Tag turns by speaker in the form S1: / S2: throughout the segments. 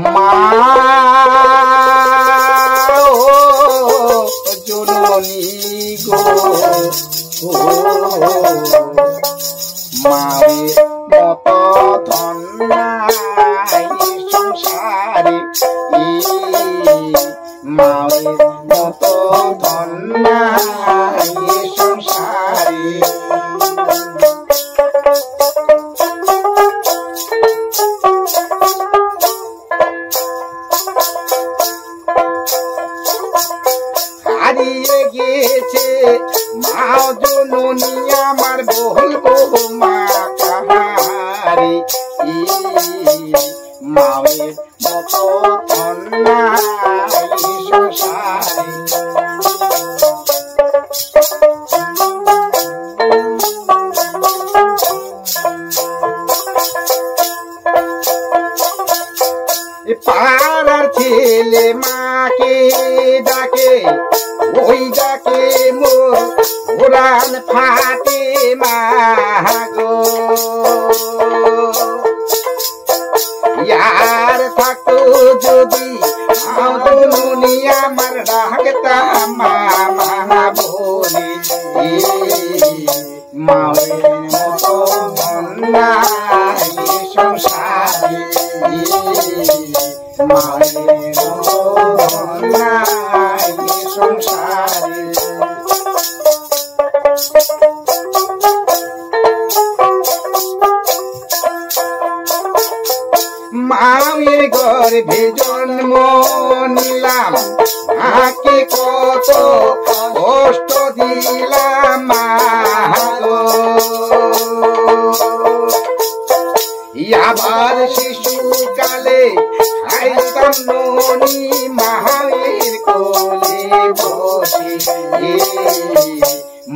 S1: মা জননী গো মায়ের মত ধন নাই সংসারে মায়ের মত ধন নাই সংসারে হারিয়ে গিয়েছে মা জননী আমার বলবো মা কাহারে মায়ের মত ধন নাই সংসারে পাড়ার ছেলে মাকে ডাকে ওই ডাকে মোর পুরাণ ফাটে মা গো ইয়ার থাকতো যদি জননী আমার ডাকতাম মা বলে মায়ের মতো ধন নাই সংসারে মায়ের মতো ধন নাই সংসারে মায়ের গর্ভে জন্ম নিলাম মাকে কত কষ্ট দিলাম মা গো আবার শিশুকালে খাইতাম ননি মায়ের কোলে বসে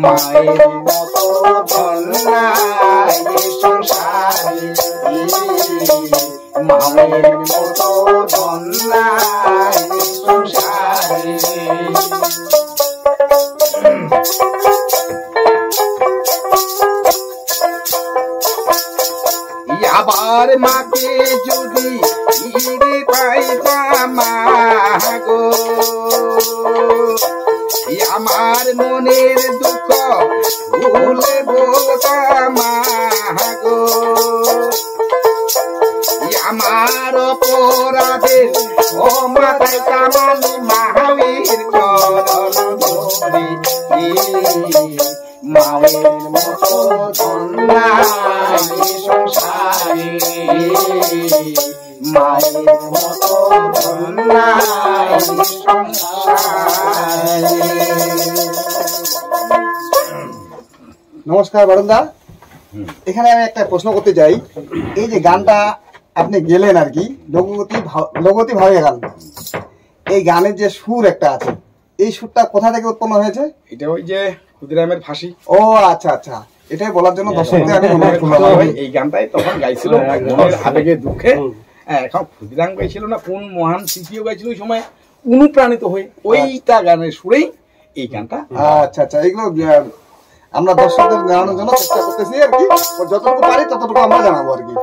S1: মায়ের মতো ধন নাই সংসারে মায়ের মতো ধন নাই সংসারে আবার মাকে যদি ফিরে পাইতাম মা গো আমার মনের দুঃখ ভুলে বলতাম মা গো আমার অপরাধের ক্ষমা চাইতাম আমি মায়ের চরণ ধরে মায়ের মতো ধন নাই সংসারে মায়ের মতো ধন নাই সংসারে।
S2: নমস্কার বরুণদা, এখানে আমি একটা প্রশ্ন করতে চাই। এই যে গানটা আপনি গেলেন আর কি, লোকগতি ভাবে গান, এই গানের যে সুর একটা আছে, এই সুরটা কোথা থেকে উৎপন্ন হয়েছে?
S1: এটা ওই যে ক্ষুদিরামের ফাঁসি।
S2: ও আচ্ছা আচ্ছা, এটাই বলার জন্য দর্শকদের আমি অনুরোধ করলাম।
S1: এই গানটাই তখন গাইছিল মনের আবেগে দুঃখে। এখন ক্ষুদিরাম গাইছিল না, কোন মহান শিল্পীও গাইছিল ওই সময় অনুপ্রাণিত হয়ে, ওইটা গানের সুরেই এই গানটা।
S2: আচ্ছা আচ্ছা, এগুলো আমরা দর্শকদের জানানোর জন্য চেষ্টা করতেছি আর কি, যতটুকু পারি ততটুকু আমরা জানাবো আর কি।